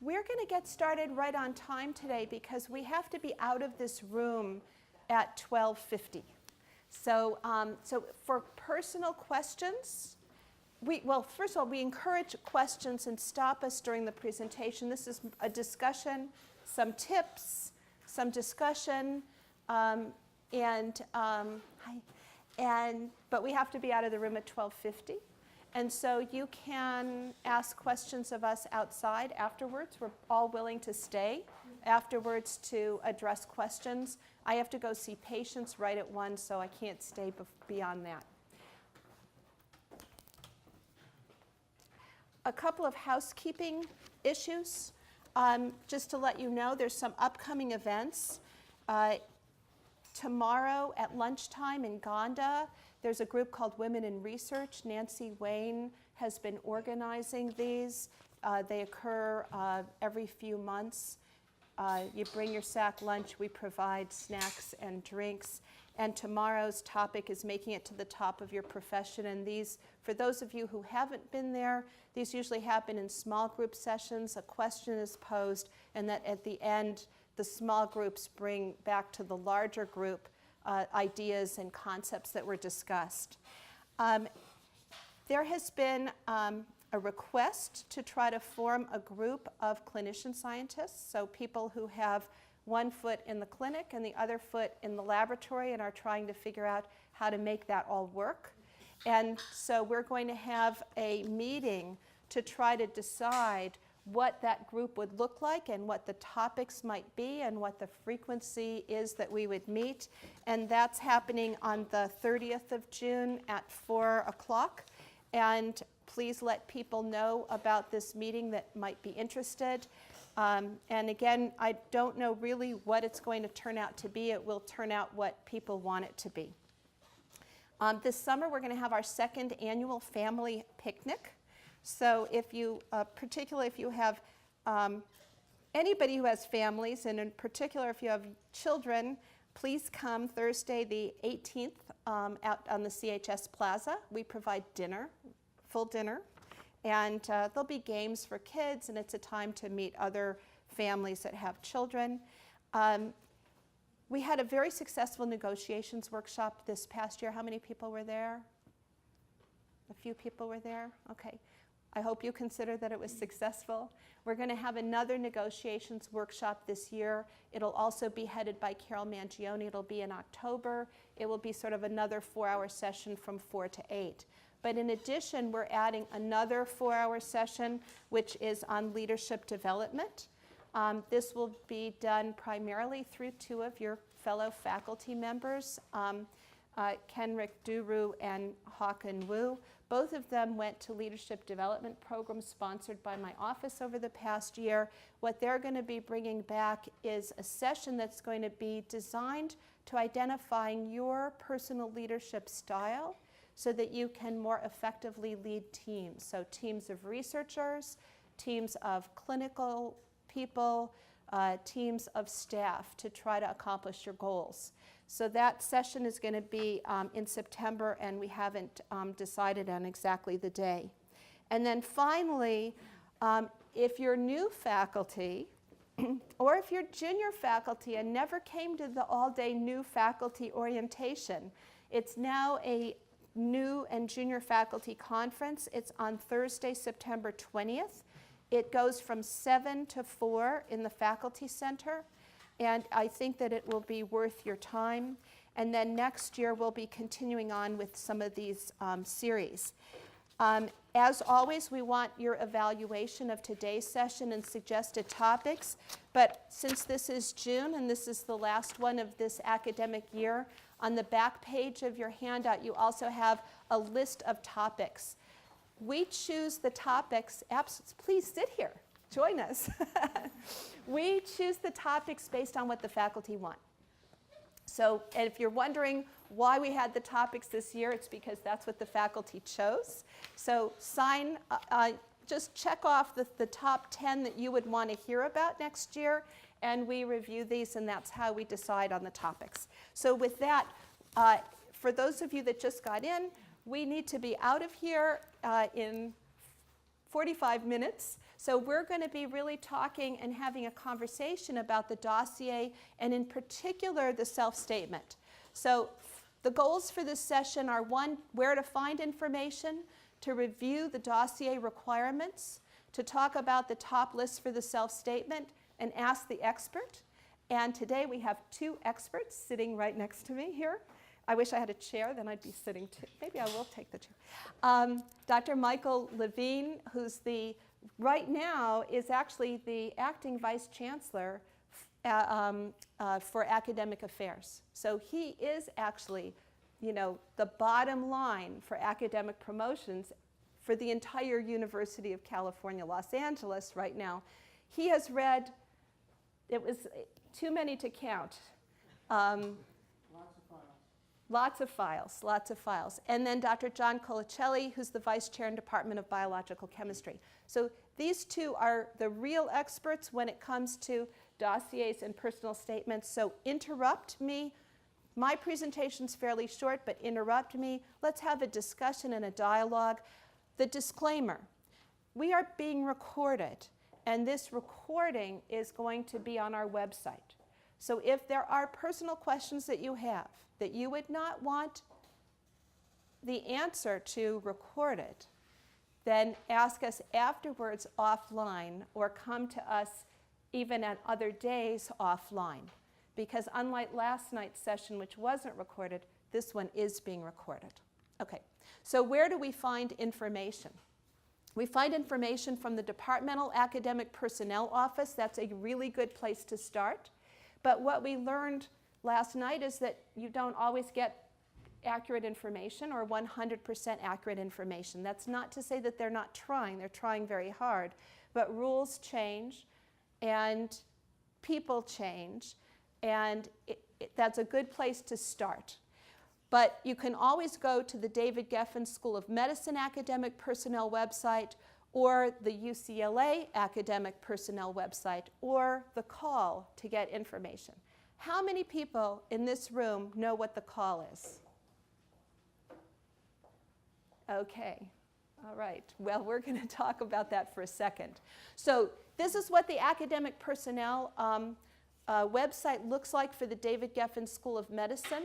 We're going to get started right on time today because we have to be out of this room at 12:50. So for personal questions, first of all, we encourage questions and stop us during the presentation. This is a discussion, some tips, some discussion, but we have to be out of the room at 12:50. And so you can ask questions of us outside afterwards. We're all willing to stay afterwards to address questions. I have to go see patients right at 1, so I can't stay beyond that. A couple of housekeeping issues. Just to let you know, there's some upcoming events. Tomorrow at lunchtime in Gonda, there's a group called Women in Research. Nancy Wayne has been organizing these. They occur every few months. You bring your sack lunch. We provide snacks and drinks. And tomorrow's topic is making it to the top of your profession. And these, for those of you who haven't been there, these usually happen in small group sessions. A question is posed, and that at the end, the small groups bring back to the larger group ideas and concepts that were discussed. There has been a request to try to form a group of clinician scientists, so people who have one foot in the clinic and the other foot in the laboratory and are trying to figure out how to make that all work. And so we're going to have a meeting to try to decide what that group would look like and what the topics might be and what the frequency is that we would meet. And that's happening on the 30th of June at 4 o'clock. And please let people know about this meeting that might be interested. And again, I don't know really what it's going to turn out to be. It will turn out what people want it to be. This summer, we're going to have our second annual family picnic. So if you, particularly if you have anybody who has families, and in particular if you have children, please come Thursday the 18th out on the CHS Plaza. We provide dinner, full dinner, and there'll be games for kids, and it's a time to meet other families that have children. We had a very successful negotiations workshop this past year. How many people were there? A few people were there? Okay. I hope you consider that it was successful. We're going to have another negotiations workshop this year. It'll also be headed by Carol Mangione. It'll be in October. It will be sort of another 4-hour session from 4 to 8. But in addition, we're adding another 4-hour session, which is on leadership development. This will be done primarily through 2 of your fellow faculty members, Kenrick Duru and Hawken Wu. Both of them went to leadership development programs sponsored by my office over the past year. What they're going to be bringing back is a session that's going to be designed to identifying your personal leadership style so that you can more effectively lead teams. So teams of researchers, teams of clinical people, teams of staff to try to accomplish your goals. So that session is going to be in September, and we haven't decided on exactly the day. And then finally, if you're new faculty, or if you're junior faculty and never came to the all-day new faculty orientation, it's now a new and junior faculty conference. It's on Thursday, September 20th. It goes from 7 to 4 in the Faculty Center. And I think that it will be worth your time. And then next year, we'll be continuing on with some of these series. As always, we want your evaluation of today's session and suggested topics. But since this is June and this is the last one of this academic year, on the back page of your handout, you also have a list of topics. We choose the topics. Please sit here. Join us. We choose the topics based on what the faculty want. So if you're wondering why we had the topics this year, it's because that's what the faculty chose. So just check off the top 10 that you would want to hear about next year, and we review these, and that's how we decide on the topics. So with that, for those of you that just got in, we need to be out of here in 45 minutes. So we're going to be really talking and having a conversation about the dossier, and in particular the self-statement. So the goals for this session are: 1, where to find information, to review the dossier requirements, to talk about the top lists for the self-statement, and ask the expert. And today we have 2 experts sitting right next to me here. I wish I had a chair, then I'd be sitting too. Maybe I will take the chair. Dr. Micheal Levine, who's right now is actually the acting vice chancellor for academic affairs. So he is actually, the bottom line for academic promotions for the entire University of California, Los Angeles right now. He has read, it was too many to count. Lots of files. And then Dr. John Colicelli, who's the vice chair in Department of Biological Chemistry. So these 2 are the real experts when it comes to dossiers and personal statements. So interrupt me. My presentation's fairly short, but interrupt me. Let's have a discussion and a dialogue. The disclaimer: we are being recorded, and this recording is going to be on our website. So if there are personal questions that you have that you would not want the answer to recorded, then ask us afterwards offline, or come to us even at other days offline. Because unlike last night's session, which wasn't recorded, this one is being recorded. Okay, so where do we find information? We find information from the Departmental Academic Personnel Office. That's a really good place to start. But what we learned last night is that you don't always get accurate information, or 100% accurate information. That's not to say that they're not trying. They're trying very hard. But rules change, and people change, and that's a good place to start. But you can always go to the David Geffen School of Medicine Academic Personnel website, or the UCLA Academic Personnel website, or the call to get information. How many people in this room know what the call is? Okay, all right. Well, we're going to talk about that for a second. So this is what the academic personnel website looks like for the David Geffen School of Medicine.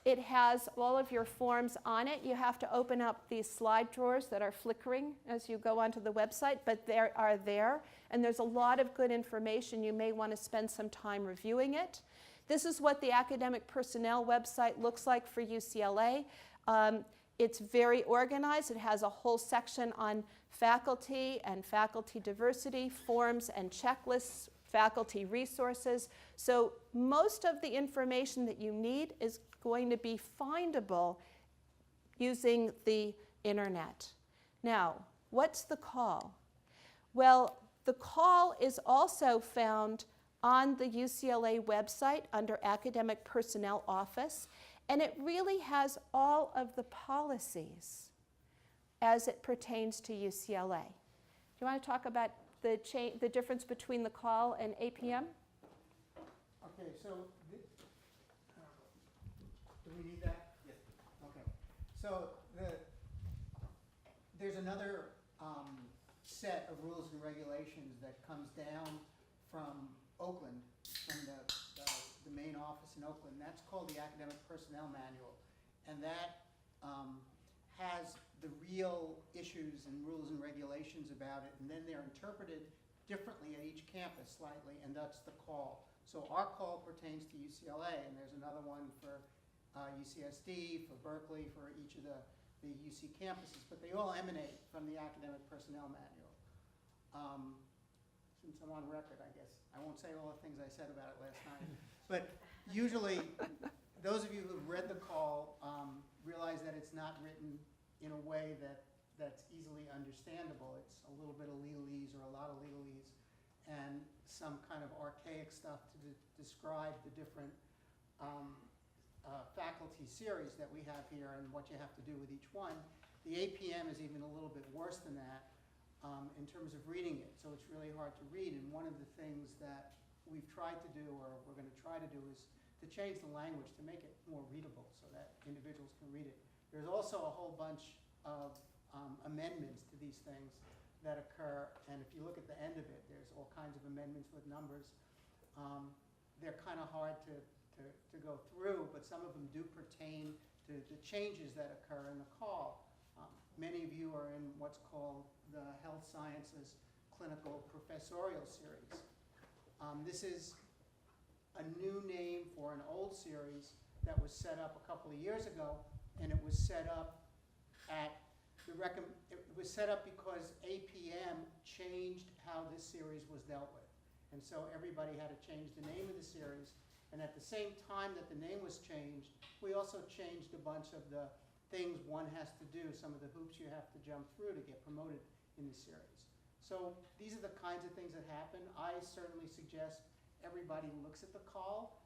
It has all of your forms on it. You have to open up these slide drawers that are flickering as you go onto the website, but they are there. And there's a lot of good information. You may want to spend some time reviewing it. This is what the academic personnel website looks like for UCLA. It's very organized. It has a whole section on faculty and faculty diversity, forms and checklists, faculty resources. So most of the information that you need is going to be findable using the internet. Now, what's the call? Well, the call is also found on the UCLA website under Academic Personnel Office, and it really has all of the policies as it pertains to UCLA. Do you want to talk about the difference between the call and APM? Okay, so do we need that? Yes. Okay. So there's another set of rules and regulations that comes down from Oakland, from the main office in Oakland. That's called the Academic Personnel Manual, and that has the real issues and rules and regulations about it, and then they're interpreted differently at each campus slightly, and that's the call. So our call pertains to UCLA, and there's another one for UCSD, for Berkeley, for each of the UC campuses, but they all emanate from the Academic Personnel Manual. Since I'm on record, I guess, I won't say all the things I said about it last time, but usually those of you who've read the call realize that it's not written in a way that's easily understandable. It's a little bit of legalese or a lot of legalese and some kind of archaic stuff to describe the different faculty series that we have here and what you have to do with each one. The APM is even a little bit worse than that in terms of reading it, so it's really hard to read. And one of the things that we've tried to do, or we're going to try to do, is to change the language to make it more readable so that individuals can read it. There's also a whole bunch of amendments to these things that occur, and if you look at the end of it, there's all kinds of amendments with numbers. They're kind of hard to go through, but some of them do pertain to the changes that occur in the call. Many of you are in what's called the Health Sciences Clinical Professorial Series. This is a new name for an old series that was set up a couple of years ago, and it was set up at it was set up because APM changed how this series was dealt with. And so everybody had to change the name of the series. And at the same time that the name was changed, we also changed a bunch of the things one has to do, some of the hoops you have to jump through to get promoted in the series. So these are the kinds of things that happen. I certainly suggest everybody looks at the call.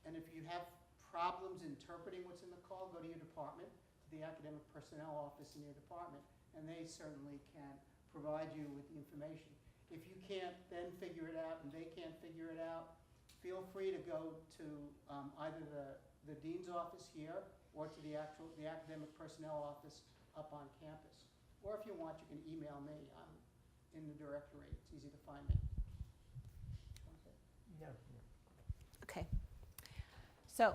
And if you have problems interpreting what's in the call, go to your department, to the academic personnel office in your department, and they certainly can provide you with the information. If you can't then figure it out and they can't figure it out, feel free to go to either the dean's office here or to the academic personnel office up on campus. Or if you want, you can email me. I'm in the directory. It's easy to find me. Yeah. Okay. So,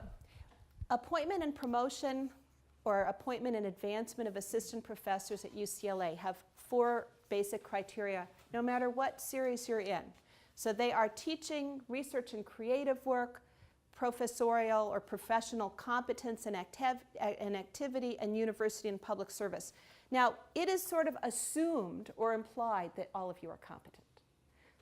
appointment and promotion or appointment and advancement of assistant professors at UCLA have 4 basic criteria, no matter what series you're in. So they are teaching, research and creative work, professorial or professional competence and activity, and university and public service. Now, it is sort of assumed or implied that all of you are competent.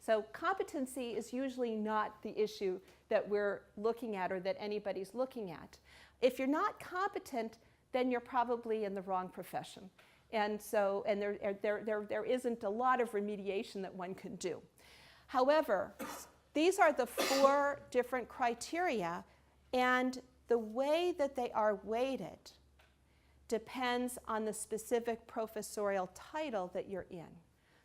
So competency is usually not the issue that we're looking at or that anybody's looking at. If you're not competent, then you're probably in the wrong profession. And so, and there isn't a lot of remediation that one can do. However, these are the 4 different criteria, and the way that they are weighted depends on the specific professorial title that you're in.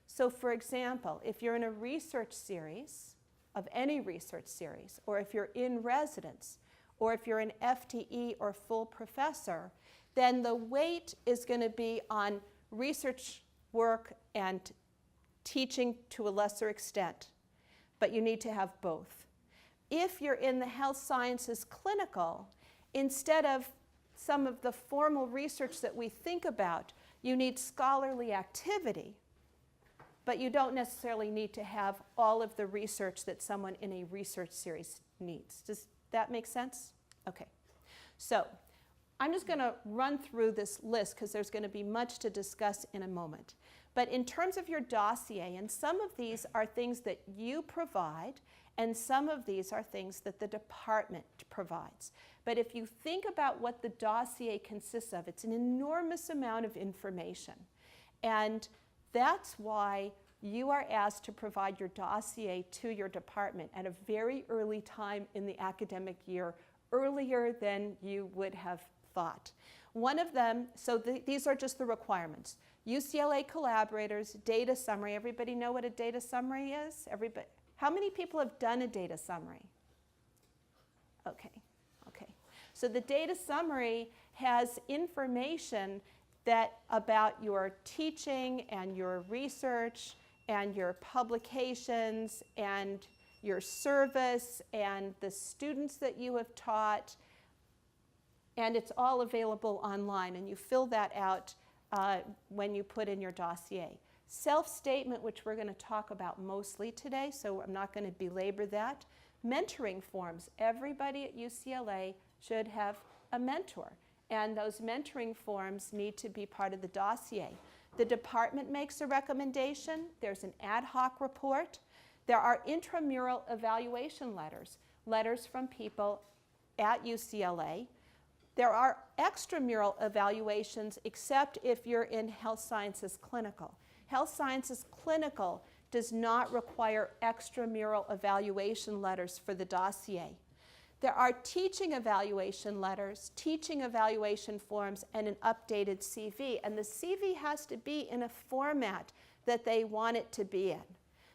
So for example, if you're in a research series, of any research series, or if you're in residence, or if you're an FTE or full professor, then the weight is going to be on research work and teaching to a lesser extent, but you need to have both. If you're in the health sciences clinical, instead of some of the formal research that we think about, you need scholarly activity, but you don't necessarily need to have all of the research that someone in a research series needs. Does that make sense? Okay. So I'm just going to run through this list because there's going to be much to discuss in a moment. But in terms of your dossier, and some of these are things that you provide, and some of these are things that the department provides. But if you think about what the dossier consists of, it's an enormous amount of information. And that's why you are asked to provide your dossier to your department at a very early time in the academic year, earlier than you would have thought. One of them, so these are just the requirements. UCLA collaborators, data summary. Everybody know what a data summary is? Everybody. How many people have done a data summary? Okay. So the data summary has information about your teaching and your research and your publications and your service and the students that you have taught, and it's all available online, and you fill that out when you put in your dossier. Self-statement, which we're going to talk about mostly today, so I'm not going to belabor that. Mentoring forms. Everybody at UCLA should have a mentor, and those mentoring forms need to be part of the dossier. The department makes a recommendation. There's an ad hoc report. There are intramural evaluation letters, letters from people at UCLA. There are extramural evaluations, except if you're in health sciences clinical. Health sciences clinical does not require extramural evaluation letters for the dossier. There are teaching evaluation letters, teaching evaluation forms, and an updated CV. And the CV has to be in a format that they want it to be in.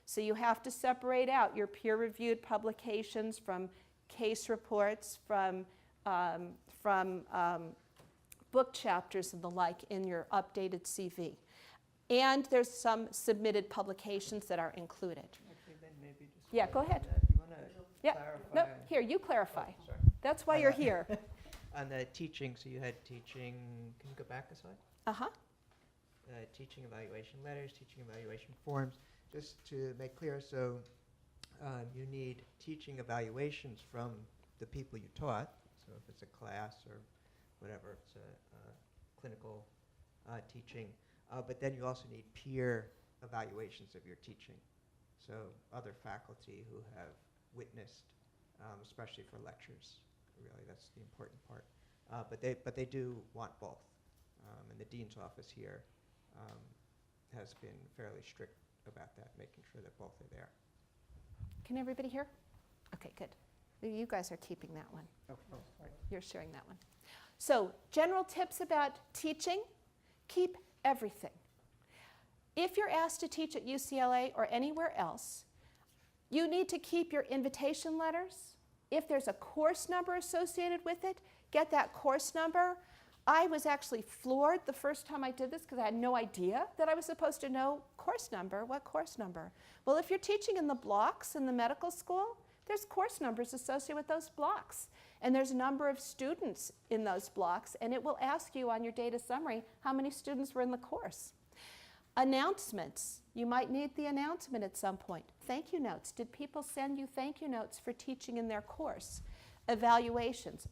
So you have to separate out your peer-reviewed publications from case reports, from book chapters and the like in your updated CV. And there's some submitted publications that are included. Actually, then maybe just. Yeah, go ahead. You want to Yeah, clarify? no, here, you clarify. Oh, sorry. That's why you're here. On the teaching, so you had teaching, can you go back a slide? Uh-huh. Teaching evaluation letters, teaching evaluation forms. Just to make clear, so you need teaching evaluations from the people you taught. So if it's a class or whatever, it's a clinical teaching. But then you also need peer evaluations of your teaching. So other faculty who have witnessed, especially for lectures. Really, that's the important part. But they do want both. And the dean's office here has been fairly strict about that, making sure that both are there. Can everybody hear? Okay, good. You guys are keeping that one. Right. You're sharing that one. So, general tips about teaching: keep everything. If you're asked to teach at UCLA or anywhere else, you need to keep your invitation letters. If there's a course number associated with it, get that course number. I was actually floored the first time I did this because I had no idea that I was supposed to know course number. What course number? Well, if you're teaching in the blocks in the medical school, there's course numbers associated with those blocks. And there's a number of students in those blocks, and it will ask you on your data summary how many students were in the course. Announcements. You might need the announcement at some point. Thank you notes. Did people send you thank you notes for teaching in their course? Evaluations.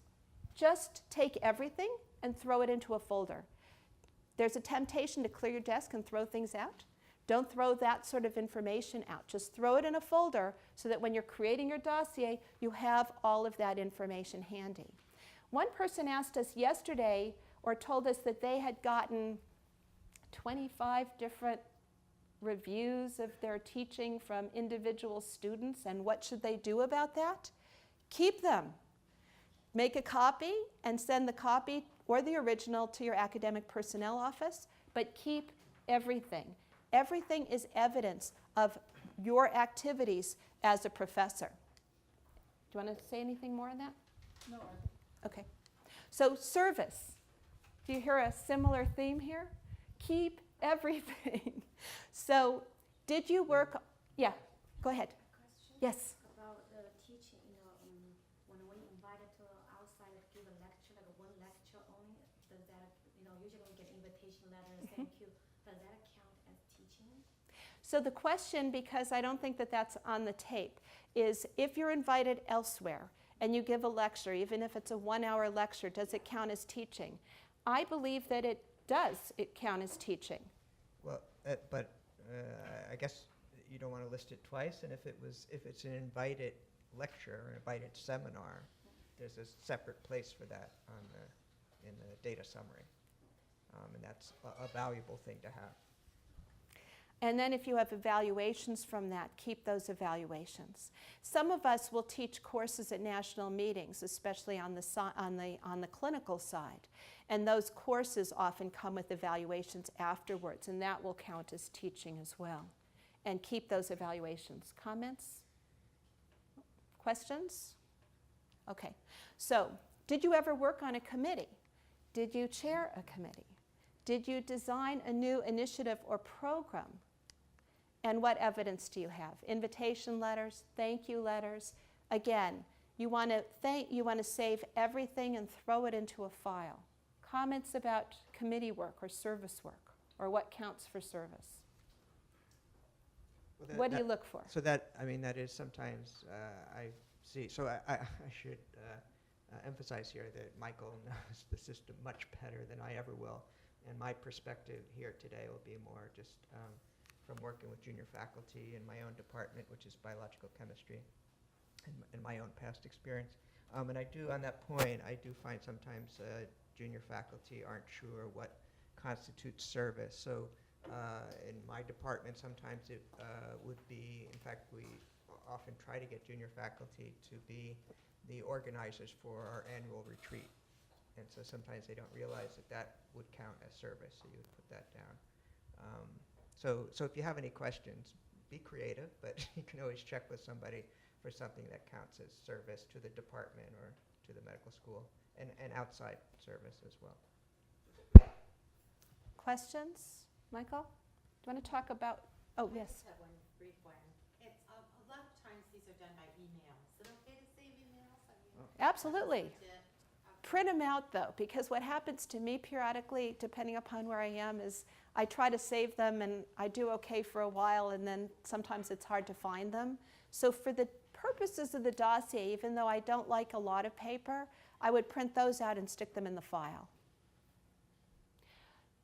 Just take everything and throw it into a folder. There's a temptation to clear your desk and throw things out. Don't throw that sort of information out. Just throw it in a folder so that when you're creating your dossier, you have all of that information handy. One person asked us yesterday, or told us that they had gotten 25 different reviews of their teaching from individual students, and what should they do about that? Keep them. Make a copy and send the copy or the original to your academic personnel office, but keep everything. Everything is evidence of your activities as a professor. Do you want to say anything more on that? No, Okay. So service. Do you hear a similar theme here? Keep everything. So did you work? Yeah, go ahead. Question Yes. about the teaching. When we invited to outside to give a lecture, like one lecture only, does that, usually we get invitation letters, thank you. Does that count as teaching? So the question, because I don't think that that's on the tape, is if you're invited elsewhere and you give a lecture, even if it's a 1-hour lecture, does it count as teaching? I believe that it does count as teaching. Well, but I guess you don't want to list it twice, and if it's an invited lecture or an invited seminar, there's a separate place for that in the data summary, and that's a valuable thing to have. And then if you have evaluations from that, keep those evaluations. Some of us will teach courses at national meetings, especially on the clinical side. And those courses often come with evaluations afterwards, and that will count as teaching as well. And keep those evaluations. Comments? Questions? Okay. So, did you ever work on a committee? Did you chair a committee? Did you design a new initiative or program? And what evidence do you have? Invitation letters, thank you letters. Again, you want to save everything and throw it into a file. Comments about committee work or service work, or what counts for service? Well, What do you look for? So that is sometimes I see. So I should emphasize here that Micheal knows the system much better than I ever will. And my perspective here today will be more just from working with junior faculty in my own department, which is biological chemistry, and my own past experience. And I do, on that point, I do find sometimes junior faculty aren't sure what constitutes service. So in my department, sometimes it would be, in fact, we often try to get junior faculty to be the organizers for our annual retreat. And so sometimes they don't realize that that would count as service, so you would put that down. So if you have any questions, be creative, but you can always check with somebody for something that counts as service to the department or to the medical school, and outside service as well. Questions? Micheal? you want to talk about, oh, I yes. just have one brief one. It's, a lot of times these are done by email. Is it okay to save emails? I mean, Absolutely. legit. Okay. Print them out though, because what happens to me periodically, depending upon where I am, is I try to save them and I do okay for a while, and then sometimes it's hard to find them. So for the purposes of the dossier, even though I don't like a lot of paper, I would print those out and stick them in the file.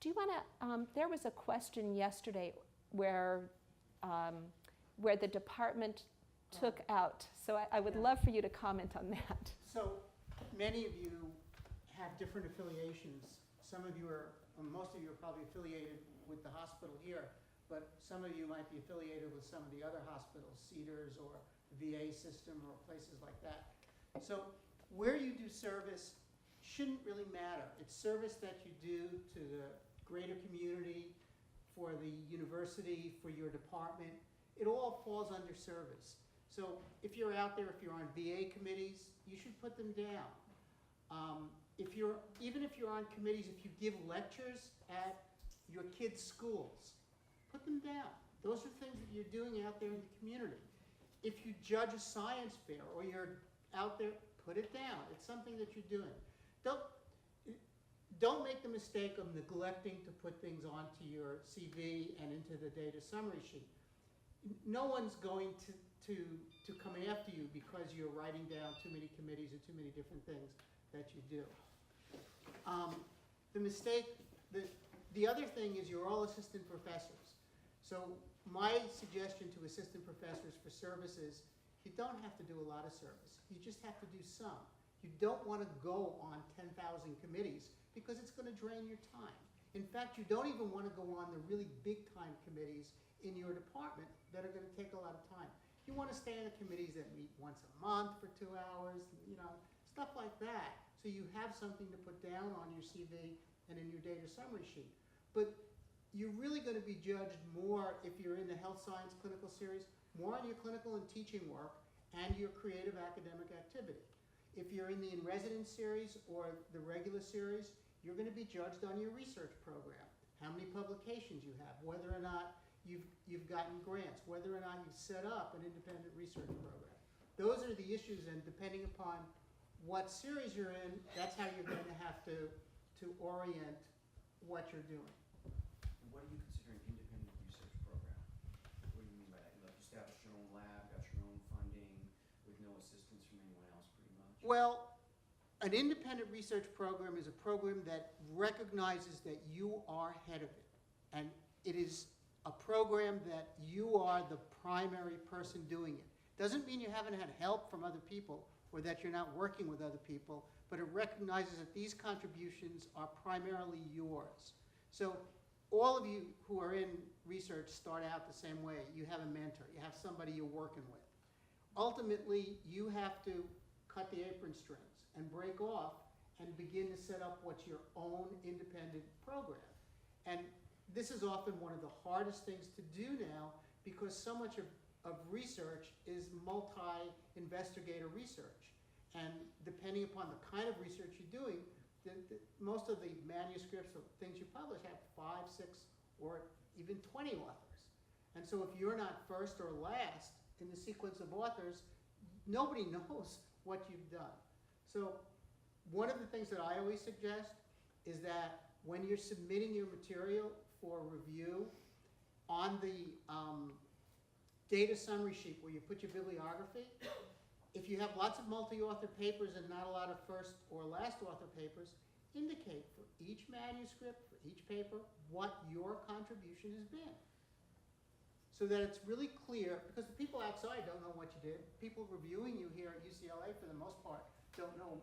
Do you want to, there was a question yesterday where the department took out, so I would love for you to comment on that. So many of you have different affiliations. Some of you are, most of you are probably affiliated with the hospital here, but some of you might be affiliated with some of the other hospitals, Cedars or the VA system or places like that. So where you do service shouldn't really matter. It's service that you do to the greater community, for the university, for your department. It all falls under service. So if you're out there, if you're on VA committees, you should put them down. Even if you're on committees, if you give lectures at your kids' schools, put them down. Those are things that you're doing out there in the community. If you judge a science fair or you're out there, put it down. It's something that you're doing. Don't make the mistake of neglecting to put things onto your CV and into the data summary sheet. No one's going to come after you because you're writing down too many committees or too many different things that you do. The other thing is you're all assistant professors. So my suggestion to assistant professors for services, you don't have to do a lot of service. You just have to do some. You don't want to go on 10,000 committees because it's going to drain your time. In fact, you don't even want to go on the really big time committees in your department that are going to take a lot of time. You want to stay in the committees that meet once a month for 2 hours, stuff like that. So you have something to put down on your CV and in your data summary sheet. But you're really going to be judged more if you're in the health science clinical series, more on your clinical and teaching work and your creative academic activity. If you're in the in-residence series or the regular series, you're going to be judged on your research program, how many publications you have, whether or not you've gotten grants, whether or not you've set up an independent research program. Those are the issues, and depending upon what series you're in, that's how you're going to have to orient what you're doing. And what do you consider an independent research program? What do you mean by that? Like, you established your own lab, got your own funding, with no assistance from anyone else, pretty much? Well, an independent research program is a program that recognizes that you are head of it. And it is a program that you are the primary person doing it. Doesn't mean you haven't had help from other people or that you're not working with other people, but it recognizes that these contributions are primarily yours. So all of you who are in research start out the same way. You have a mentor. You have somebody you're working with. Ultimately, you have to cut the apron strings and break off and begin to set up what's your own independent program. And this is often one of the hardest things to do now because so much of research is multi-investigator research. And depending upon the kind of research you're doing, most of the manuscripts or things you publish have 5, 6, or even 20 authors. And so if you're not first or last in the sequence of authors, nobody knows what you've done. So one of the things that I always suggest is that when you're submitting your material for review, on the data summary sheet where you put your bibliography, if you have lots of multi-author papers and not a lot of first or last author papers, indicate for each manuscript, for each paper, what your contribution has been. So that it's really clear, because the people outside don't know what you did. People reviewing you here at UCLA, for the most part, don't know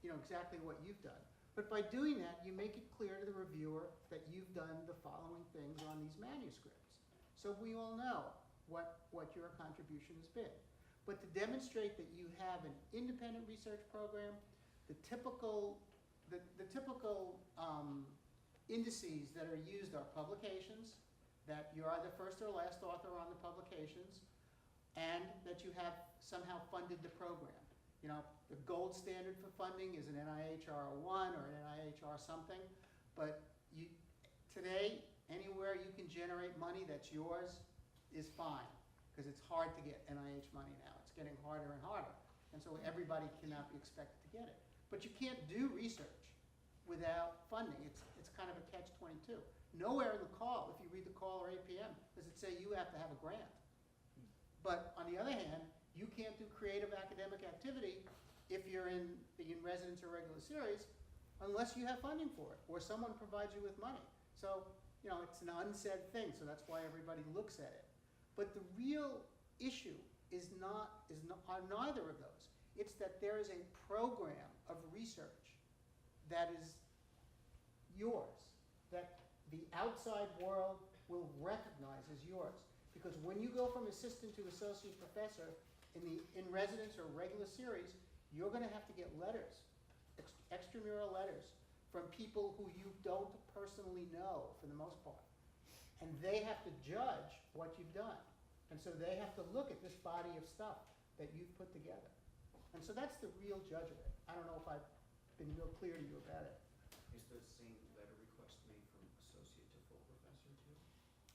exactly what you've done. But by doing that, you make it clear to the reviewer that you've done the following things on these manuscripts. So we all know what your contribution has been. But to demonstrate that you have an independent research program, the typical indices that are used are publications, that you're either first or last author on the publications, and that you have somehow funded the program. The gold standard for funding is an NIH R01 or an NIH R something, but today Anywhere you can generate money that's yours is fine, because it's hard to get NIH money now. It's getting harder and harder, and so everybody cannot be expected to get it. But you can't do research without funding. It's kind of a catch-22. Nowhere in the call, if you read the call or APM, does it say you have to have a grant. But on the other hand, you can't do creative academic activity if you're in residence or regular series unless you have funding for it or someone provides you with money. So, you know, it's an unsaid thing, so that's why everybody looks at it. But the real issue are neither of those. It's that there is a program of research that is yours, that the outside world will recognize as yours. Because when you go from assistant to associate professor in residence or regular series, you're going to have to get letters, extramural letters, from people who you don't personally know for the most part. And they have to judge what you've done. And so they have to look at this body of stuff that you've put together. And so that's the real judge of it. I don't know if I've been real clear to you about it. Is the same letter request made from associate to full professor too?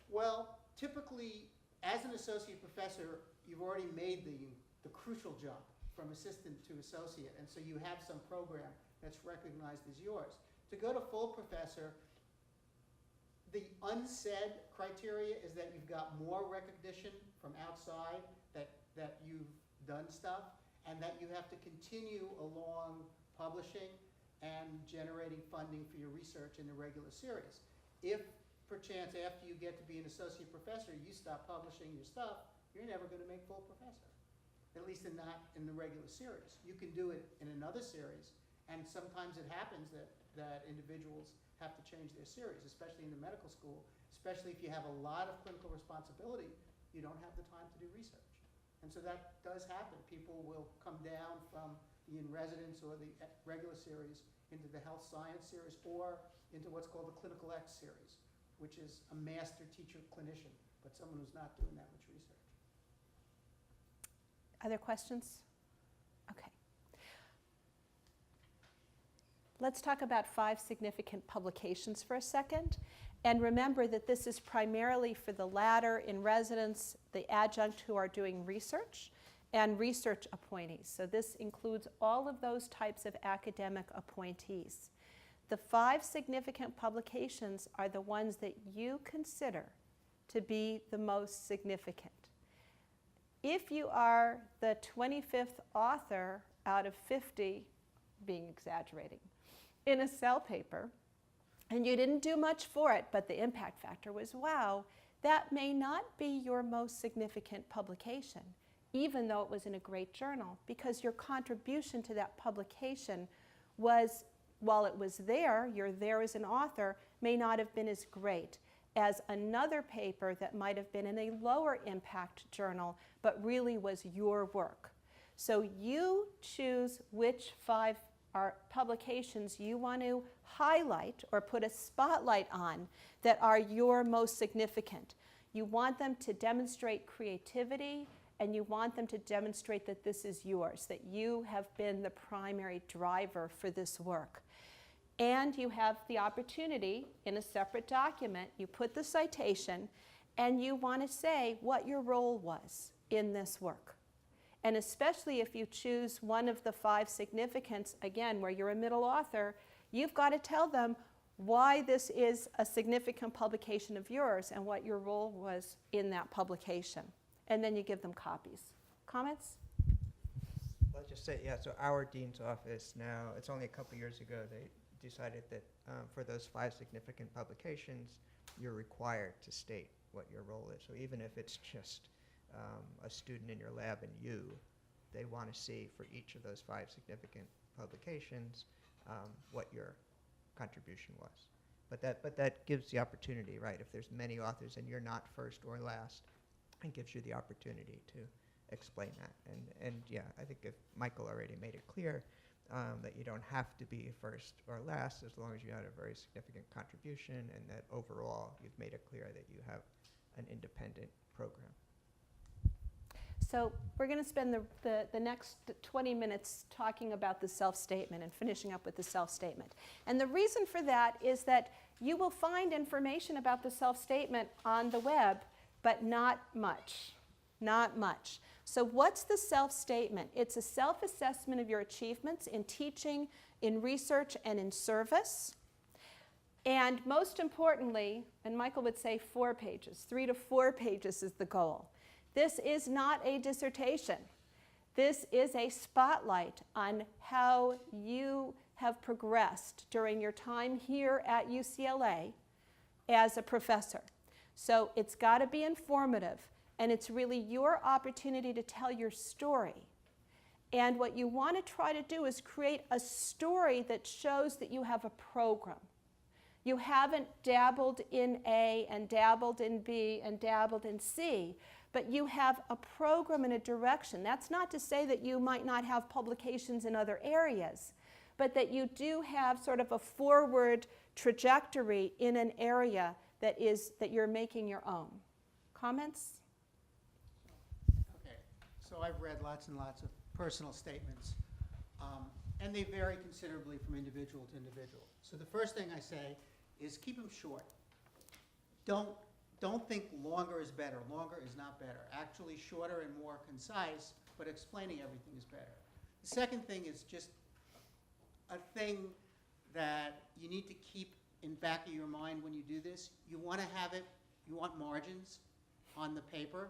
Well, typically, as an associate professor, you've already made the crucial jump from assistant to associate, and so you have some program that's recognized as yours. To go to full professor, the unsaid criteria is that you've got more recognition from outside, that you've done stuff, and that you have to continue along publishing and generating funding for your research in the regular series. If, perchance, after you get to be an associate professor, you stop publishing your stuff, you're never going to make full professor, at least not in the regular series. You can do it in another series, and sometimes it happens that individuals have to change their series, especially in the medical school, especially if you have a lot of clinical responsibility, you don't have the time to do research. And so that does happen. People will come down from the in-residence or the regular series into the health science series or into what's called the clinical X series, which is a master teacher clinician, but someone who's not doing that much research. Other questions? Okay. Let's talk about 5 significant publications for a second. And remember that this is primarily for the ladder in residence, the adjunct who are doing research, and research appointees. So this includes all of those types of academic appointees. The 5 significant publications are the ones that you consider to be the most significant. If you are the 25th author out of 50, being exaggerating, in a Cell paper, and you didn't do much for it, but the impact factor was wow, that may not be your most significant publication, even though it was in a great journal, because your contribution to that publication was, while it was there, you're there as an author, may not have been as great as another paper that might have been in a lower impact journal, but really was your work. So you choose which 5 publications you want to highlight or put a spotlight on that are your most significant. You want them to demonstrate creativity, and you want them to demonstrate that this is yours, that you have been the primary driver for this work. And you have the opportunity in a separate document, you put the citation, and you want to say what your role was in this work. And especially if you choose one of the 5 significants, again, where you're a middle author, you've got to tell them why this is a significant publication of yours and what your role was in that publication. And then you give them copies. Comments? Let's just say, yeah, so our dean's office now, it's only a couple years ago, they decided that for those 5 significant publications, you're required to state what your role is. So even if it's just a student in your lab and you, they want to see for each of those 5 significant publications what your contribution was. But that gives the opportunity, right? If there's many authors and you're not first or last, it gives you the opportunity to explain that. And yeah, I think if Micheal already made it clear that you don't have to be first or last as long as you had a very significant contribution, and that overall you've made it clear that you have an independent program. So we're going to spend the next 20 minutes talking about the self-statement and finishing up with the self-statement. And the reason for that is that You will find information about the self-statement on the web, but not much. Not much. So what's the self-statement? It's a self-assessment of your achievements in teaching, in research, and in service. And most importantly, and Micheal would say 4 pages, 3 to 4 pages is the goal. This is not a dissertation. This is a spotlight on how you have progressed during your time here at UCLA as a professor. So it's got to be informative, and it's really your opportunity to tell your story. And what you want to try to do is create a story that shows that you have a program. You haven't dabbled in A and dabbled in B and dabbled in C, but you have a program and a direction. That's not to say that you might not have publications in other areas, but that you do have sort of a forward trajectory in an area that you're making your own. Comments? Okay, so I've read lots and lots of personal statements, and they vary considerably from individual to individual. So the first thing I say is keep them short. Don't think longer is better. Longer is not better. Actually, shorter and more concise, but explaining everything is better. The second thing is just a thing that you need to keep in back of your mind when you do this. You want to have it, you want margins on the paper.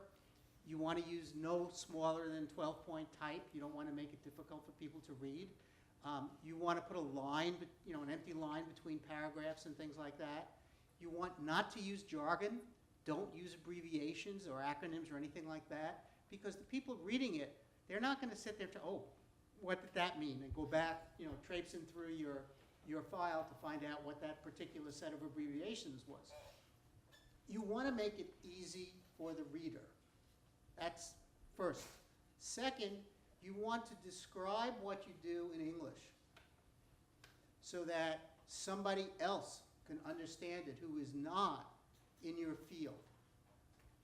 You want to use no smaller than 12-point type. You don't want to make it difficult for people to read. You want to put a line, an empty line between paragraphs and things like that. You want not to use jargon. Don't use abbreviations or acronyms or anything like that, because the people reading it, they're not going to sit there to, oh, what did that mean? And go back, traipsing through your file to find out what that particular set of abbreviations was. You want to make it easy for the reader. That's first. Second, you want to describe what you do in English so that somebody else can understand it who is not in your field.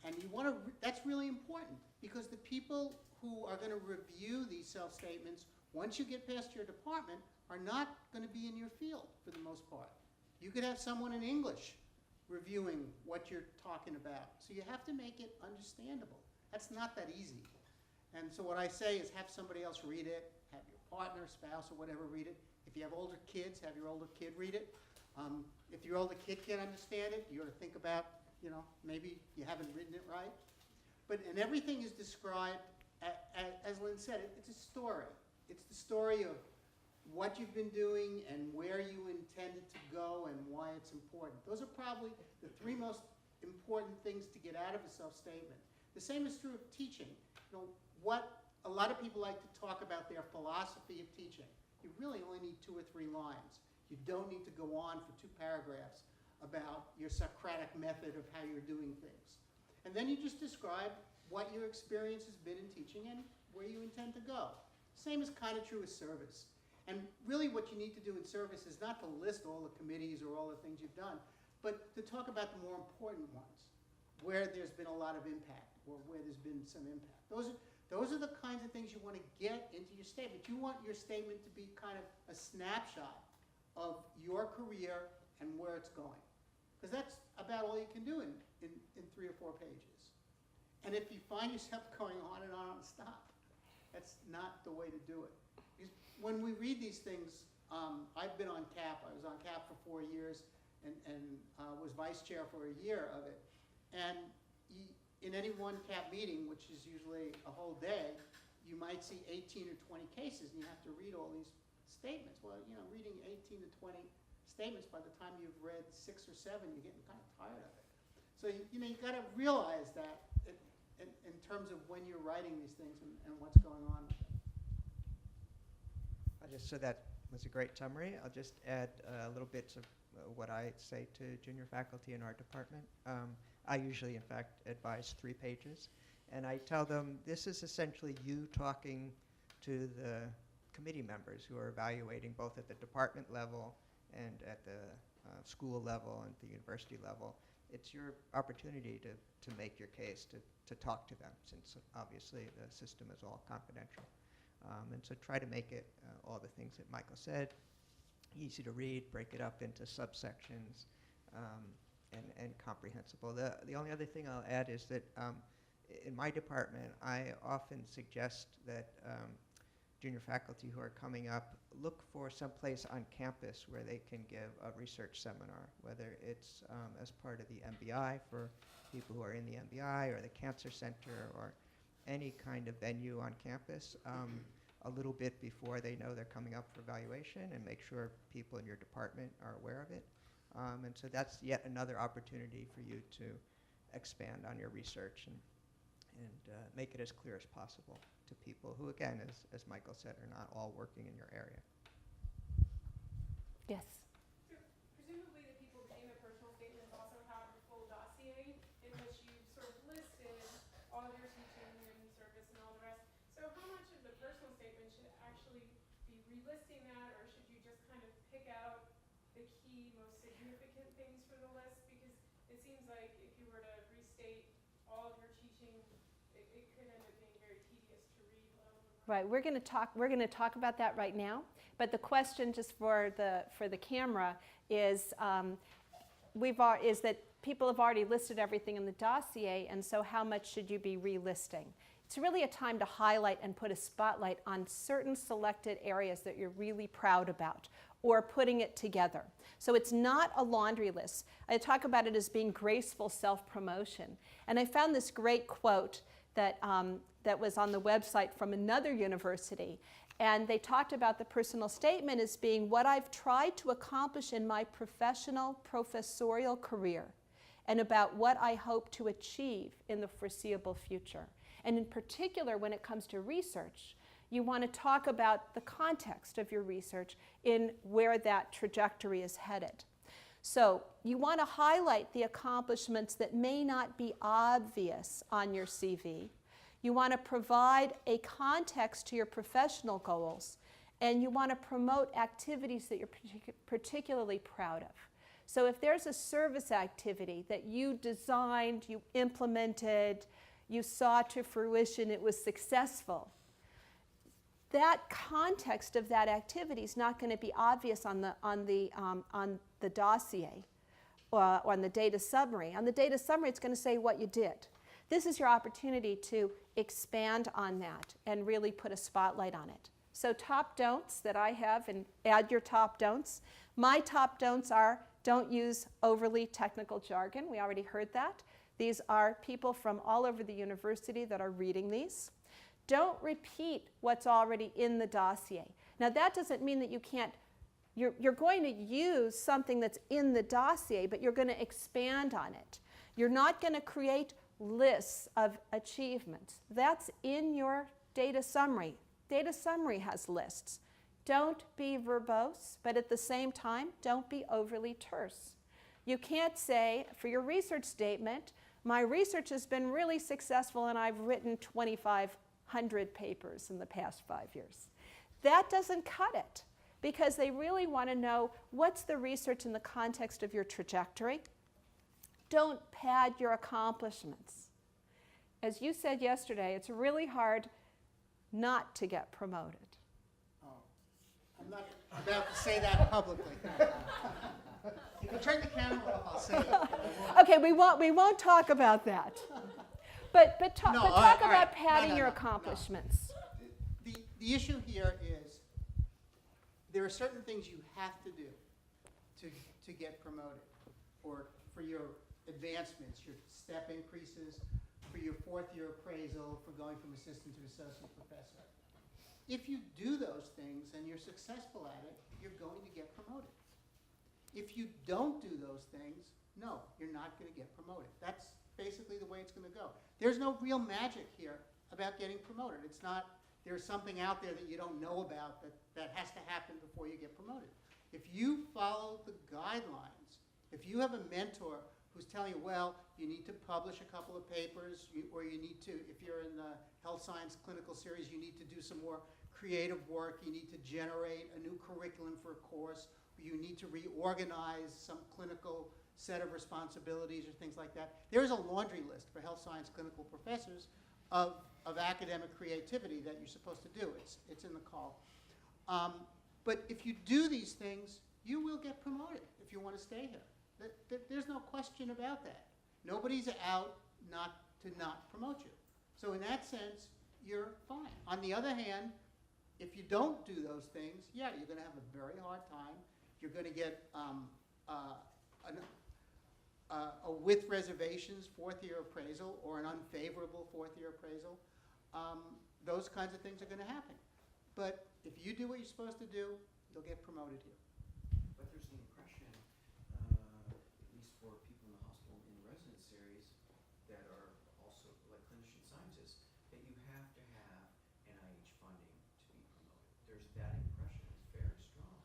And you want to, that's really important, because the people who are going to review these self-statements, once you get past your department, are not going to be in your field for the most part. You could have someone in English reviewing what you're talking about. So you have to make it understandable. That's not that easy. And so what I say is have somebody else read it, have your partner, spouse, or whatever read it. If you have older kids, have your older kid read it. If your older kid can't understand it, you ought to think about, maybe you haven't written it right. And everything is described, as Lynn said, it's a story. It's the story of what you've been doing and where you intended to go and why it's important. Those are probably the 3 most important things to get out of a self-statement. The same is true of teaching. What a lot of people like to talk about their philosophy of teaching. You really only need 2 or 3 lines. You don't need to go on for 2 paragraphs about your Socratic method of how you're doing things. And then you just describe what your experience has been in teaching and where you intend to go. Same is kind of true with service. And really what you need to do in service is not to list all the committees or all the things you've done, but to talk about the more important ones, where there's been a lot of impact or where there's been some impact. Those are the kinds of things you want to get into your statement. You want your statement to be kind of a snapshot of your career and where it's going. Because that's about all you can do in 3 or 4 pages. And if you find yourself going on and on and stop, that's not the way to do it. Because when we read these things, I've been on CAP. I was on CAP for 4 years and was vice chair for a year of it. And in any one CAP meeting, which is usually a whole day, you might see 18 or 20 cases, and you have to read all these statements. Well, reading 18 to 20 statements, by the time you've read 6 or 7, you're getting kind of tired of it. So you've got to realize that in terms of when you're writing these things and what's going on with them. So that was a great summary. I'll just add little bits of what I say to junior faculty in our department. I usually, in fact, advise 3 pages. And I tell them this is essentially you talking to the committee members who are evaluating both at the department level and at the school level and the university level. It's your opportunity to make your case, to talk to them, since obviously the system is all confidential. And so try to make it all the things that Micheal said, easy to read, break it up into subsections, and comprehensible. The only other thing I'll add is that in my department, I often suggest that junior faculty who are coming up look for some place on campus where they can give a research seminar, whether it's as part of the MBI for people who are in the MBI or the Cancer Center or any kind of venue on campus a little bit before they know they're coming up for evaluation, and make sure people in your department are aware of it. And so that's yet another opportunity for you to expand on your research and make it as clear as possible to people who, again, as Michael said, are not all working in your area. Yes. So presumably the people getting the personal statements also have a full dossier in which you've sort of listed all of your teaching and service and all the rest. So how much of the personal statement should actually be relisting that, or should you just kind of pick out the key, most significant things for the list? Because it seems like if you were to restate all of your teaching, it could end up being very tedious to read. Right, we're going to talk about that right now. But the question, just for the camera, is is that people have already listed everything in the dossier, and so how much should you be relisting? It's really a time to highlight and put a spotlight on certain selected areas that you're really proud about, or putting it together. So it's not a laundry list. I talk about it as being graceful self-promotion. And I found this great quote that was on the website from another university. And they talked about the personal statement as being what I've tried to accomplish in my professorial career, and about what I hope to achieve in the foreseeable future. And in particular, when it comes to research, you want to talk about the context of your research in where that trajectory is headed. So you want to highlight the accomplishments that may not be obvious on your CV. You want to provide a context to your professional goals, and you want to promote activities that you're particularly proud of. So if there's a service activity that you designed, you implemented, you saw to fruition, it was successful, that context of that activity is not going to be obvious on the dossier or on the data summary. On the data summary, it's going to say what you did. This is your opportunity to expand on that and really put a spotlight on it. So top don'ts that I have, and add your top don'ts. My top don'ts are don't use overly technical jargon. We already heard that. These are people from all over the university that are reading these. Don't repeat what's already in the dossier. Now that doesn't mean that you can't, you're going to use something that's in the dossier, but you're going to expand on it. You're not going to create lists of achievements. That's in your data summary. Data summary has lists. Don't be verbose, but at the same time, don't be overly terse. You can't say, for your research statement, my research has been really successful and I've written 2,500 papers in the past 5 years. That doesn't cut it, because they really want to know what's the research in the context of your trajectory. Don't pad your accomplishments. As you said yesterday, it's really hard not to get promoted. Oh, I'm not about to say that publicly. If you turn the camera off, I'll say it. Okay, we won't talk about that. But talk about all right. padding No, your no. accomplishments. The issue here is there are certain things you have to do to get promoted, or for your advancements, your step increases, for your fourth-year appraisal, for going from assistant to associate professor. If you do those things and you're successful at it, you're going to get promoted. If you don't do those things, no, you're not going to get promoted. That's basically the way it's going to go. There's no real magic here about getting promoted. It's not, there's something out there that you don't know about that has to happen before you get promoted. If you follow the guidelines, if you have a mentor who's telling you, well, you need to publish a couple of papers, or you need to, if you're in the health science clinical series, you need to do some more creative work, you need to generate a new curriculum for a course, or you need to reorganize some clinical set of responsibilities or things like that. There is a laundry list for health science clinical professors of academic creativity that you're supposed to do. It's in the call. But if you do these things, you will get promoted if you want to stay here. There's no question about that. Nobody's out to not promote you. So in that sense, you're fine. On the other hand, if you don't do those things, yeah, you're going to have a very hard time. You're going to get a with reservations fourth-year appraisal or an unfavorable fourth-year appraisal. Those kinds of things are going to happen. But if you do what you're supposed to do, you'll get promoted here. But there's the impression, at least for people in the hospital in residence series that are also like clinician scientists, that you have to have NIH funding to be promoted. There's that impression. It's very strong.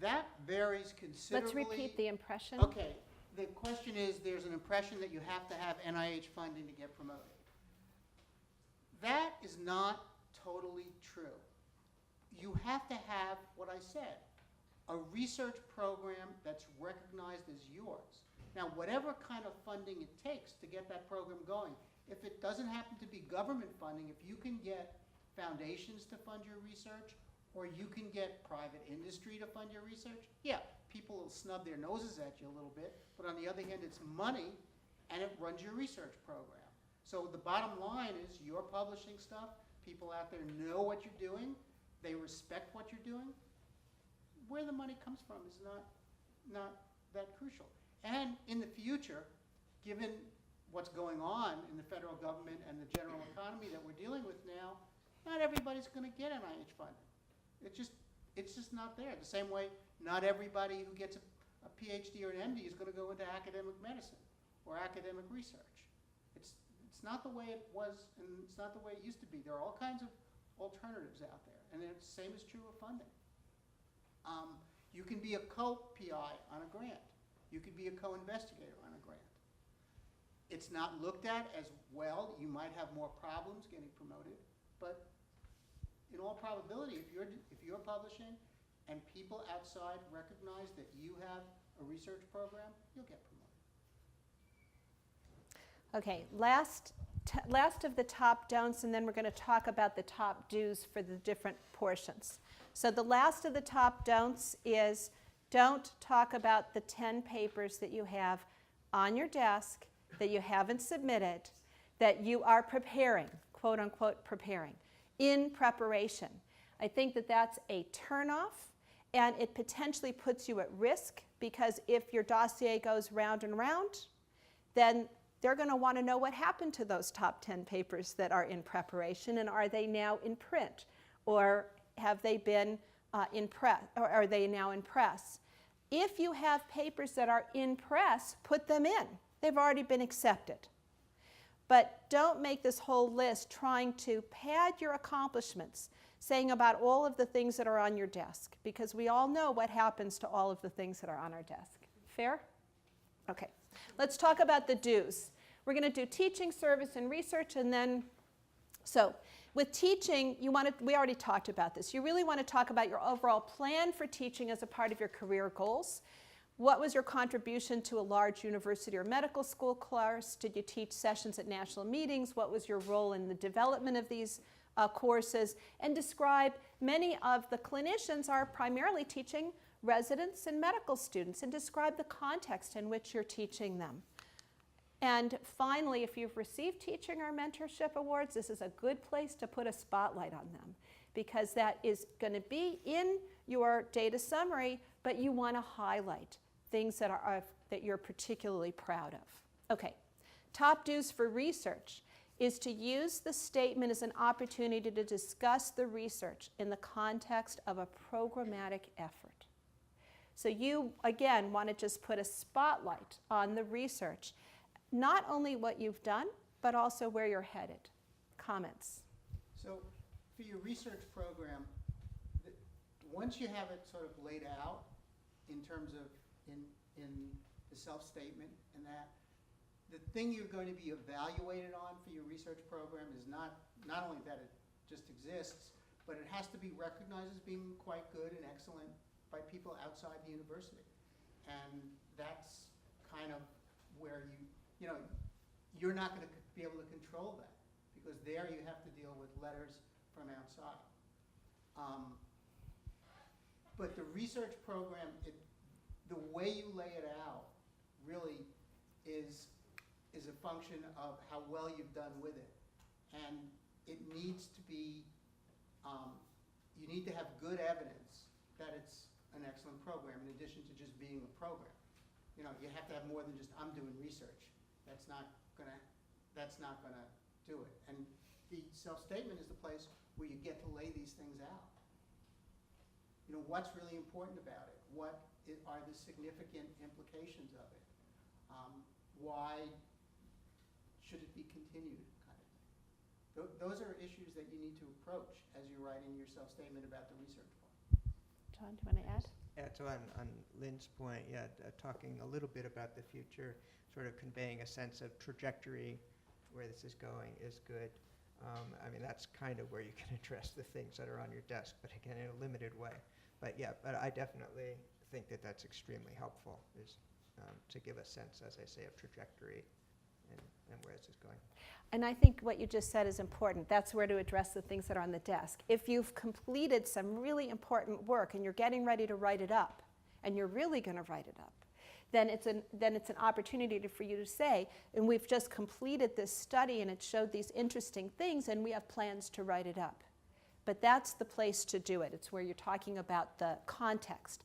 That varies considerably. Let's repeat the impression. Okay, the question is, there's an impression that you have to have NIH funding to get promoted. That is not totally true. You have to have what I said, a research program that's recognized as yours. Now, whatever kind of funding it takes to get that program going, if it doesn't happen to be government funding, if you can get foundations to fund your research, or you can get private industry to fund your research, yeah, people will snub their noses at you a little bit, but on the other hand, it's money, and it runs your research program. So the bottom line is you're publishing stuff, people out there know what you're doing, they respect what you're doing. Where the money comes from is not that crucial. And in the future, given what's going on in the federal government and the general economy that we're dealing with now, not everybody's going to get NIH funding. It's just not there. The same way not everybody who gets a Ph.D. or an M.D. is going to go into academic medicine or academic research. It's not the way it was, and it's not the way it used to be. There are all kinds of alternatives out there, and the same is true of funding. You can be a co-PI on a grant. You could be a co-investigator on a grant. It's not looked at as well. You might have more problems getting promoted, but in all probability, if you're publishing and people outside recognize that you have a research program, you'll get promoted. Okay, last of the top don'ts, and then we're going to talk about the top do's for the different portions. So the last of the top don'ts is don't talk about the 10 papers that you have on your desk that you haven't submitted, that you are preparing, quote unquote preparing, in preparation. I think that that's a turnoff, and it potentially puts you at risk, because if your dossier goes round and round, then they're going to want to know what happened to those top 10 papers that are in preparation, and are they now in print, or have they been in press, or are they now in press? If you have papers that are in press, put them in. They've already been accepted. But don't make this whole list trying to pad your accomplishments, saying about all of the things that are on your desk, because we all know what happens to all of the things that are on our desk. Fair? Okay. Let's talk about the do's. We're going to do teaching, service, and research, and then, so with teaching, we already talked about this. You really want to talk about your overall plan for teaching as a part of your career goals. What was your contribution to a large university or medical school course? Did you teach sessions at national meetings? What was your role in the development of these courses? And describe, many of the clinicians are primarily teaching residents and medical students, and describe the context in which you're teaching them. And finally, if you've received teaching or mentorship awards, this is a good place to put a spotlight on them, because that is going to be in your data summary, but you want to highlight things that you're particularly proud of. Okay, top do's for research is to use the statement as an opportunity to discuss the research in the context of a programmatic effort. So you, again, want to just put a spotlight on the research, not only what you've done, but also where you're headed. Comments? So for your research program, once you have it sort of laid out in terms of in the self-statement and that, the thing you're going to be evaluated on for your research program is not only that it just exists, but it has to be recognized as being quite good and excellent by people outside the university. And that's kind of where you're not going to be able to control that, because there you have to deal with letters from outside. But the research program, the way you lay it out really is a function of how well you've done with it. And it needs to be, you need to have good evidence that it's an excellent program in addition to just being a program. You know, you have to have more than just, I'm doing research. That's not gonna do it. And the self-statement is the place where you get to lay these things out. You know, what's really important about it? What are the significant implications of it? Why should it be continued, kind of thing. Those are issues that you need to approach as you're writing your self-statement about the research part. John, do you want to add? Yeah, so on Lynn's point, yeah, talking a little bit about the future, sort of conveying a sense of trajectory, where this is going is good. I mean, that's kind of where you can address the things that are on your desk, but again, in a limited way. But yeah, but I definitely think that that's extremely helpful, is to give a sense, as I say, of trajectory and where this is going. And I think what you just said is important. That's where to address the things that are on the desk. If you've completed some really important work and you're getting ready to write it up, and you're really going to write it up, then it's an opportunity for you to say, and we've just completed this study and it showed these interesting things and we have plans to write it up. But that's the place to do it. It's where you're talking about the context.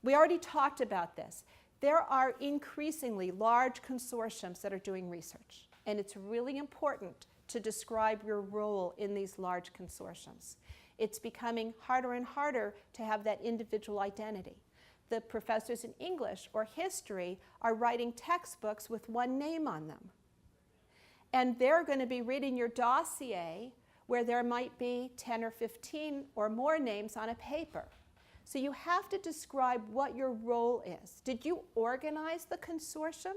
We already talked about this. There are increasingly large consortiums that are doing research, and it's really important to describe your role in these large consortiums. It's becoming harder and harder to have that individual identity. The professors in English or history are writing textbooks with one name on them. And they're going to be reading your dossier where there might be 10 or 15 or more names on a paper. So you have to describe what your role is. Did you organize the consortium?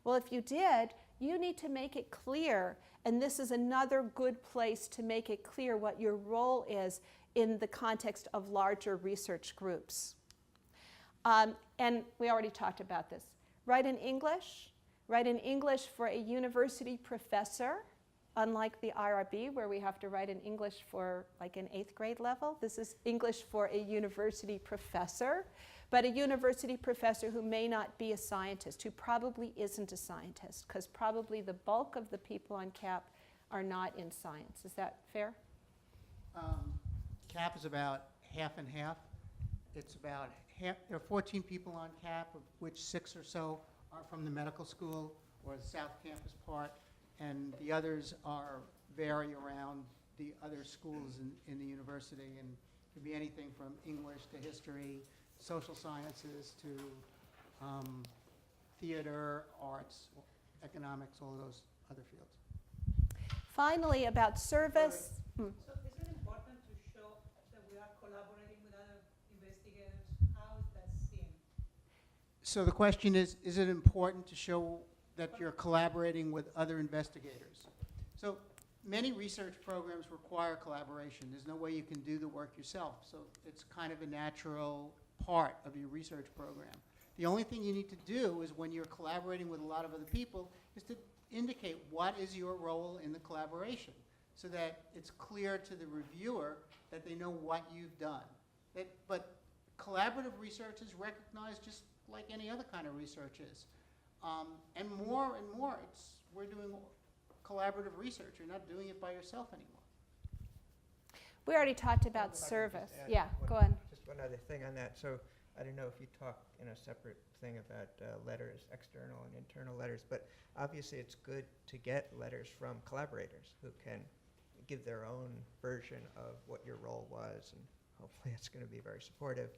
Well, if you did, you need to make it clear, and this is another good place to make it clear what your role is in the context of larger research groups. And we already talked about this. Write in English for a university professor, unlike the IRB where we have to write in English for like an 8th grade level. This is English for a university professor, but a university professor who may not be a scientist, who probably isn't a scientist, because probably the bulk of the people on CAP are not in science. Is that fair? CAP is about half and half. It's about half, there are 14 people on CAP, of which 6 or so are from the medical school or the South Campus part, and the others vary around the other schools in the university, and it could be anything from English to history, social sciences to theater, arts, economics, all those other fields. Finally, about service. So is it important to show that we are collaborating with other investigators? How is that seen? So the question is it important to show that you're collaborating with other investigators? So many research programs require collaboration. There's no way you can do the work yourself. So it's kind of a natural part of your research program. The only thing you need to do is when you're collaborating with a lot of other people is to indicate what is your role in the collaboration so that it's clear to the reviewer that they know what you've done. But collaborative research is recognized just like any other kind of research is. And more, we're doing collaborative research. You're not doing it by yourself anymore. We already talked about If I could service. just add Yeah, one- go on. Just one other thing on that. So I don't know if you talk in a separate thing about letters, external and internal letters, but obviously it's good to get letters from collaborators who can give their own version of what your role was, and hopefully it's going to be very supportive,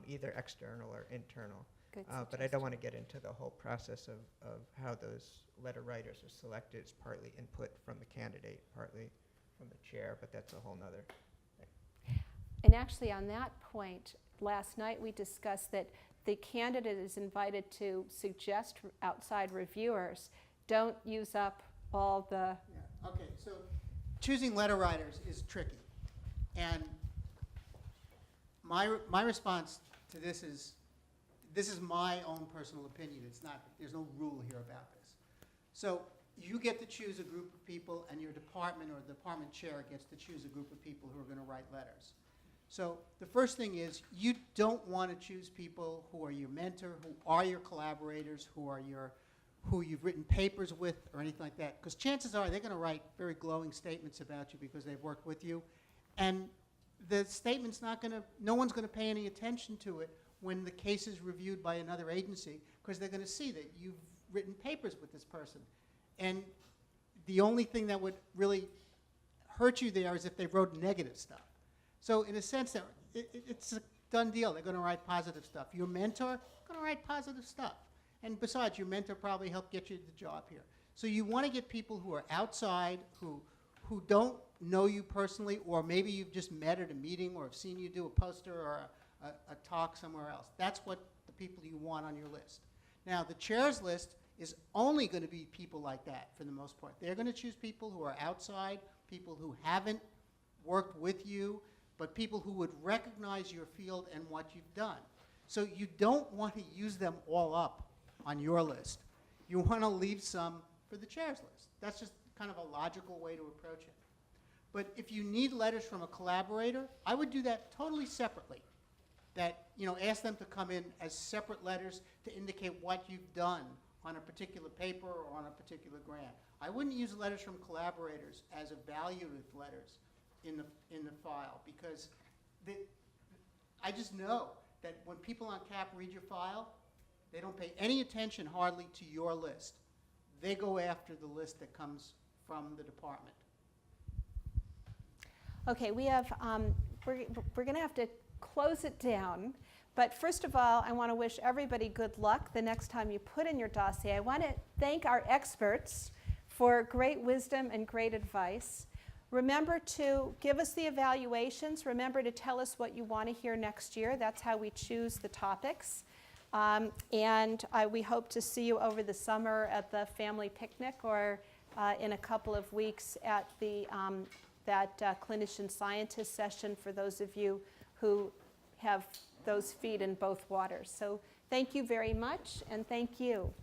either external or internal. Good But I suggestion. don't want to get into the whole process of how those letter writers are selected. It's partly input from the candidate, partly from the chair, but that's a whole nother thing. And actually, on that point, last night we discussed that the candidate is invited to suggest outside reviewers. Don't use up all the... Yeah. Okay, so choosing letter writers is tricky. And my response to this is my own personal opinion. It's not, there's no rule here about this. So you get to choose a group of people, and your department or the department chair gets to choose a group of people who are going to write letters. So the first thing is you don't want to choose people who are your mentor, who are your collaborators, who you've written papers with or anything like that. Because chances are they're going to write very glowing statements about you because they've worked with you. And the statement's not going to, no one's going to pay any attention to it when the case is reviewed by another agency because they're going to see that you've written papers with this person. And the only thing that would really hurt you there is if they wrote negative stuff. So in a sense, it's a done deal. They're going to write positive stuff. Your mentor is going to write positive stuff. And besides, your mentor probably helped get you the job here. So you want to get people who are outside, who don't know you personally, or maybe you've just met at a meeting or have seen you do a poster or a talk somewhere else. That's what the people you want on your list. Now, the chair's list is only going to be people like that for the most part. They're going to choose people who are outside, people who haven't worked with you, but people who would recognize your field and what you've done. So you don't want to use them all up on your list. You want to leave some for the chair's list. That's just kind of a logical way to approach it. But if you need letters from a collaborator, I would do that totally separately. That, ask them to come in as separate letters to indicate what you've done on a particular paper or on a particular grant. I wouldn't use letters from collaborators as evaluative letters in the file because I just know that when people on CAP read your file, they don't pay any attention hardly to your list. They go after the list that comes from the department. Okay, we have, we're going to have to close it down. But first of all, I want to wish everybody good luck the next time you put in your dossier. I want to thank our experts for great wisdom and great advice. Remember to give us the evaluations. Remember to tell us what you want to hear next year. That's how we choose the topics. We hope to see you over the summer at the family picnic or in a couple of weeks at the clinician scientist session for those of you who have those feet in both waters. So thank you very much, and thank you.